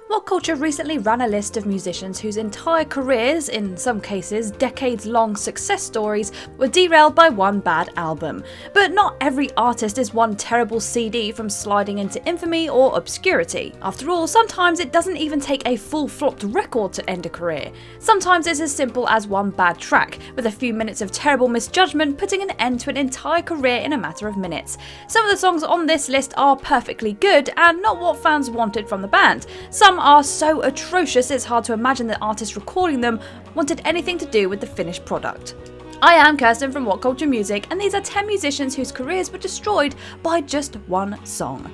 WhatCulture recently ran a list of musicians whose entire careers, in some cases decades-long success stories, were derailed by one bad album. But not every artist is one terrible CD from sliding into infamy or obscurity. After all, sometimes it doesn't even take a full flopped record to end a career. Sometimes it's as simple as one bad track, with a few minutes of terrible misjudgment putting an end to an entire career in a matter of minutes. Some of the songs on this list are perfectly good and not what fans wanted from the band. Some are so atrocious it's hard to imagine the artist recording them wanted anything to do with the finished product. I am Kirsten from WhatCulture Music, and these are 10 musicians whose careers were destroyed by just one song.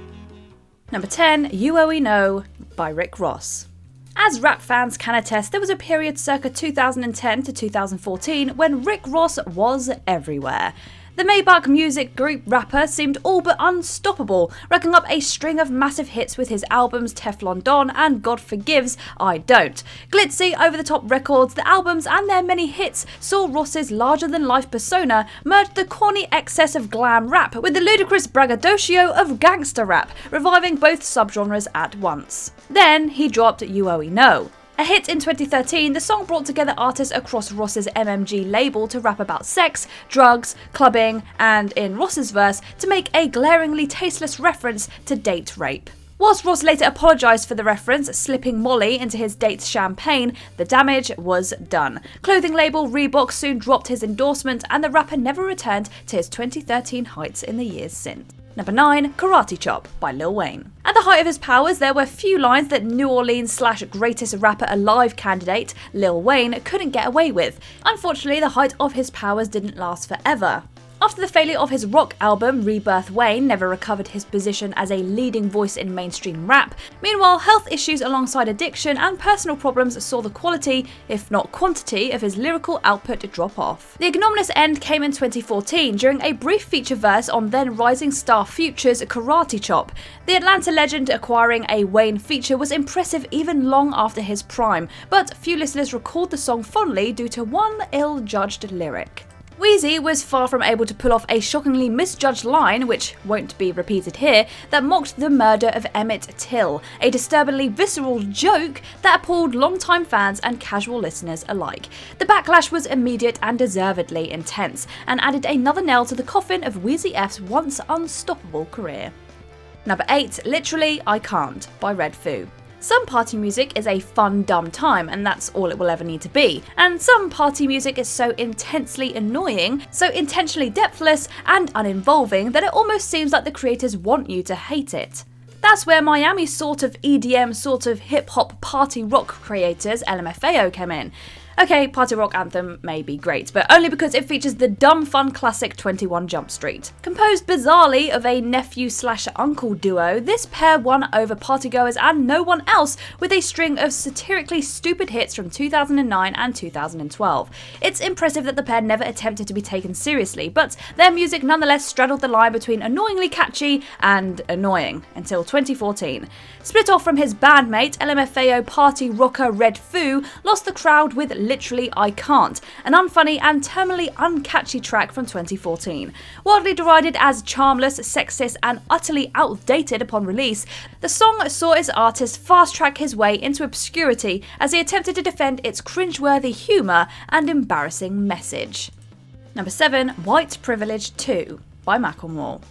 Number 10, U.O.E.N.O by Rick Ross. As rap fans can attest, there was a period circa 2010 to 2014 when Rick Ross was everywhere. The Maybach music group rapper seemed all but unstoppable, racking up a string of massive hits with his albums Teflon Don and God Forgives, I Don't. Glitzy, over-the-top records, the albums and their many hits saw Ross's larger-than-life persona merge the corny excess of glam rap with the ludicrous braggadocio of gangster rap, reviving both subgenres at once. Then he dropped U.O.E.N.O. A hit in 2013, the song brought together artists across Ross's MMG label to rap about sex, drugs, clubbing, and, in Ross's verse, to make a glaringly tasteless reference to date rape. Whilst Ross later apologised for the reference, slipping Molly into his date's champagne, the damage was done. Clothing label Reebok soon dropped his endorsement, and the rapper never returned to his 2013 heights in the years since. Number 9, Karate Chop by Lil Wayne. At the height of his powers, there were few lines that New Orleans/greatest rapper alive candidate Lil Wayne couldn't get away with. Unfortunately, the height of his powers didn't last forever. After the failure of his rock album, Rebirth Wayne never recovered his position as a leading voice in mainstream rap. Meanwhile, health issues alongside addiction and personal problems saw the quality, if not quantity, of his lyrical output drop off. The ignominious end came in 2014 during a brief feature verse on then rising star Future's Karate Chop. The Atlanta legend acquiring a Wayne feature was impressive even long after his prime, but few listeners recalled the song fondly due to one ill-judged lyric. Wheezy was far from able to pull off a shockingly misjudged line, which won't be repeated here, that mocked the murder of Emmett Till, a disturbingly visceral joke that appalled longtime fans and casual listeners alike. The backlash was immediate and deservedly intense, and added another nail to the coffin of Wheezy F's once unstoppable career. Number 8, Literally I Can't by Red Foo. Some party music is a fun, dumb time, and that's all it will ever need to be. And some party music is so intensely annoying, so intentionally depthless and uninvolving that it almost seems like the creators want you to hate it. That's where Miami's sort of EDM, sort of hip-hop party rock creators LMFAO came in. Okay, party rock anthem may be great, but only because it features the dumb fun classic 21 Jump Street. Composed bizarrely of a nephew/uncle duo, this pair won over partygoers and no one else with a string of satirically stupid hits from 2009 and 2012. It's impressive that the pair never attempted to be taken seriously, but their music nonetheless straddled the line between annoyingly catchy and annoying until 2014. Split off from his bandmate, LMFAO party rocker Red Foo lost the crowd with Literally I Can't, an unfunny and terminally uncatchy track from 2014. Widely derided as charmless, sexist, and utterly outdated upon release, the song saw its artist fast-track his way into obscurity as he attempted to defend its cringeworthy humour and embarrassing message. Number 7, White Privilege 2 by MACKLEMORE.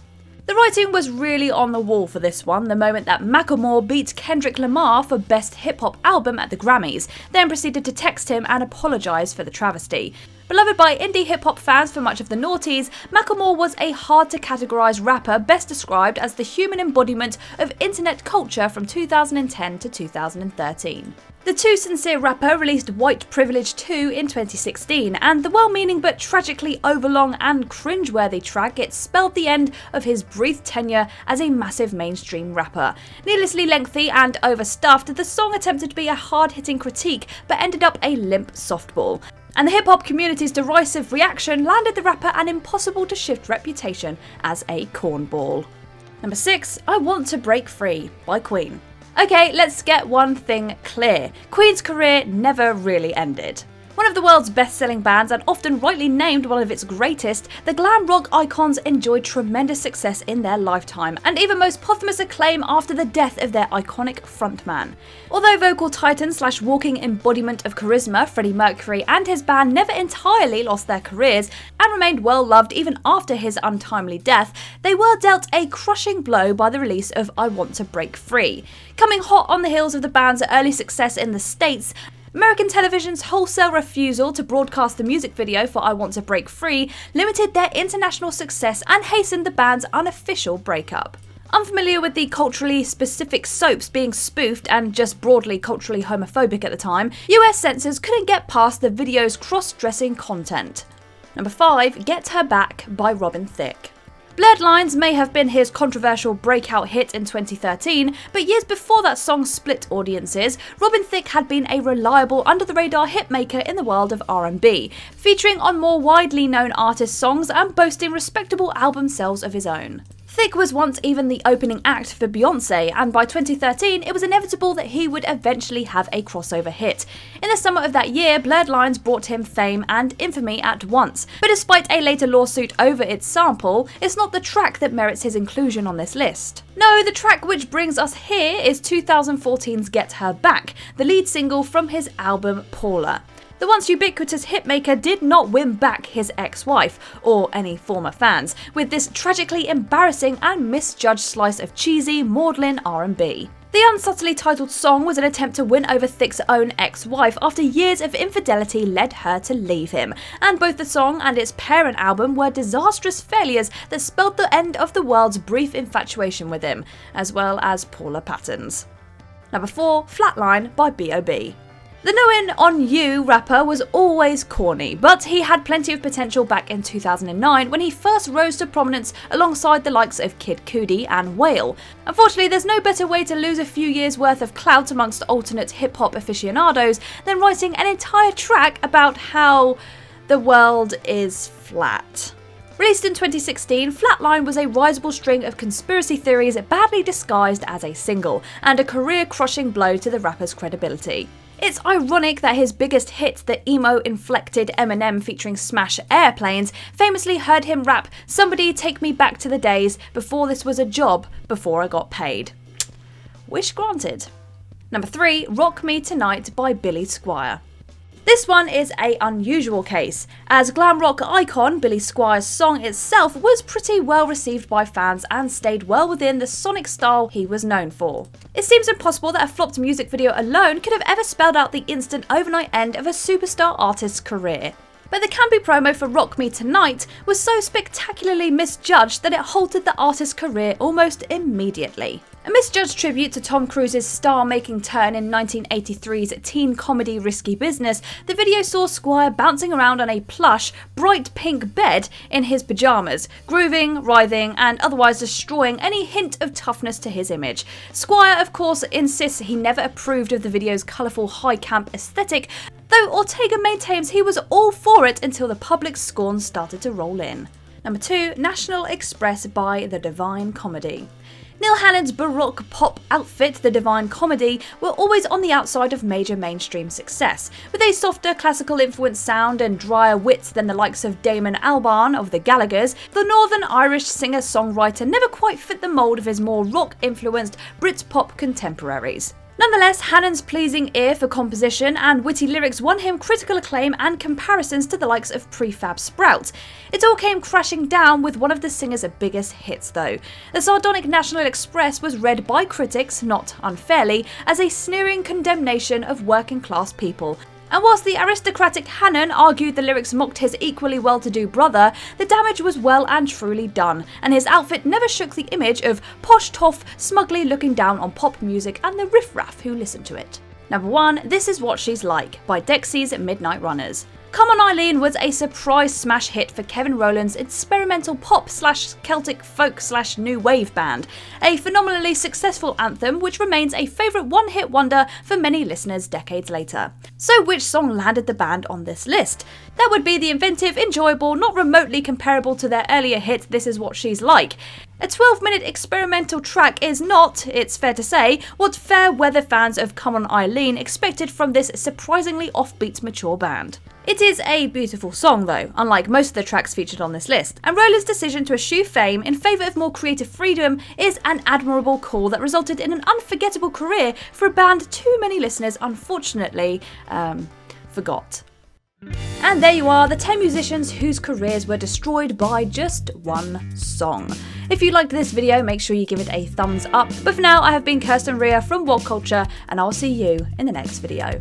The writing was really on the wall for this one the moment that Macklemore beat Kendrick Lamar for Best Hip Hop Album at the Grammys, then proceeded to text him and apologise for the travesty. Beloved by indie hip-hop fans for much of the noughties, Macklemore was a hard-to-categorise rapper best described as the human embodiment of internet culture from 2010 to 2013. The Too Sincere rapper released White Privilege 2 in 2016, and the well-meaning but tragically overlong and cringeworthy track it spelled the end of his brief tenure as a massive mainstream rapper. Needlessly lengthy and overstuffed, the song attempted to be a hard-hitting critique but ended up a limp softball. And the hip-hop community's derisive reaction landed the rapper an impossible-to-shift reputation as a cornball. Number 6, I Want to Break Free by Queen. Okay, let's get one thing clear. Queen's career never really ended. One of the world's best-selling bands and often rightly named one of its greatest, the glam rock icons enjoyed tremendous success in their lifetime and even most posthumous acclaim after the death of their iconic frontman. Although vocal titan / walking embodiment of charisma, Freddie Mercury and his band never entirely lost their careers and remained well loved even after his untimely death, they were dealt a crushing blow by the release of I Want to Break Free. Coming hot on the heels of the band's early success in the States, American television's wholesale refusal to broadcast the music video for I Want to Break Free limited their international success and hastened the band's unofficial breakup. Unfamiliar with the culturally specific soaps being spoofed and just broadly culturally homophobic at the time, US censors couldn't get past the video's cross-dressing content. Number 5, Get Her Back by Robin Thicke. Blurred Lines may have been his controversial breakout hit in 2013, but years before that song split audiences, Robin Thicke had been a reliable under-the-radar hitmaker in the world of R&B, featuring on more widely known artists' songs and boasting respectable album sales of his own. Thicke was once even the opening act for Beyoncé, and by 2013 it was inevitable that he would eventually have a crossover hit. In the summer of that year, Blurred Lines brought him fame and infamy at once, but despite a later lawsuit over its sample, it's not the track that merits his inclusion on this list. No, the track which brings us here is 2014's Get Her Back, the lead single from his album Paula. The once ubiquitous hitmaker did not win back his ex-wife, or any former fans, with this tragically embarrassing and misjudged slice of cheesy, maudlin R&B. The unsubtly titled song was an attempt to win over Thicke's own ex-wife after years of infidelity led her to leave him, and both the song and its parent album were disastrous failures that spelled the end of the world's brief infatuation with him, as well as Paula Patton's. Number 4, Flatline by B.O.B. The Knowin' on You rapper was always corny, but he had plenty of potential back in 2009 when he first rose to prominence alongside the likes of Kid Cudi and Whale. Unfortunately, there's no better way to lose a few years' worth of clout amongst alternate hip-hop aficionados than writing an entire track about how the world is flat. Released in 2016, Flatline was a risible string of conspiracy theories badly disguised as a single, and a career-crushing blow to the rapper's credibility. It's ironic that his biggest hit, the emo-inflected Eminem featuring Smash Airplanes, famously heard him rap, "Somebody take me back to the days before this was a job, before I got paid." Wish granted. Number 3, Rock Me Tonight by Billy Squier. This one is an unusual case, as glam rock icon Billy Squier's song itself was pretty well received by fans and stayed well within the sonic style he was known for. It seems impossible that a flopped music video alone could have ever spelled out the instant overnight end of a superstar artist's career. But the campy promo for Rock Me Tonight was so spectacularly misjudged that it halted the artist's career almost immediately. A misjudged tribute to Tom Cruise's star-making turn in 1983's teen comedy Risky Business, the video saw Squier bouncing around on a plush, bright pink bed in his pyjamas, grooving, writhing, and otherwise destroying any hint of toughness to his image. Squier, of course, insists he never approved of the video's colourful high-camp aesthetic, though Ortega maintains he was all for it until the public scorn started to roll in. Number 2, National Express by The Divine Comedy. Neil Hannon's Baroque pop outfit, The Divine Comedy, were always on the outside of major mainstream success. With a softer classical influenced sound and drier wits than the likes of Damon Albarn of the Gallaghers, the Northern Irish singer-songwriter never quite fit the mould of his more rock-influenced Britpop contemporaries. Nonetheless, Hannon's pleasing ear for composition and witty lyrics won him critical acclaim and comparisons to the likes of Prefab Sprout. It all came crashing down with one of the singer's biggest hits though. The sardonic National Express was read by critics, not unfairly, as a sneering condemnation of working class people. And whilst the aristocratic Hannon argued the lyrics mocked his equally well-to-do brother, the damage was well and truly done, and his outfit never shook the image of posh toff smugly looking down on pop music and the riffraff who listened to it. Number 1, This Is What She's Like by DEXYS Midnight Runners. Come On Eileen was a surprise smash hit for Kevin Rowland's experimental pop/Celtic folk/new wave band, a phenomenally successful anthem which remains a favourite one-hit wonder for many listeners decades later. So which song landed the band on this list? That would be the inventive, enjoyable, not remotely comparable to their earlier hit This Is What She's Like. A 12-minute experimental track is not, it's fair to say, what fair weather fans of Come On Eileen expected from this surprisingly offbeat mature band. It is a beautiful song though, unlike most of the tracks featured on this list, and Roller's decision to eschew fame in favour of more creative freedom is an admirable call that resulted in an unforgettable career for a band too many listeners unfortunately, forgot. And there you are, the 10 musicians whose careers were destroyed by just one song. If you liked this video, make sure you give it a thumbs up. But for now, I have been Kirsten Ria from WhatCulture, and I'll see you in the next video.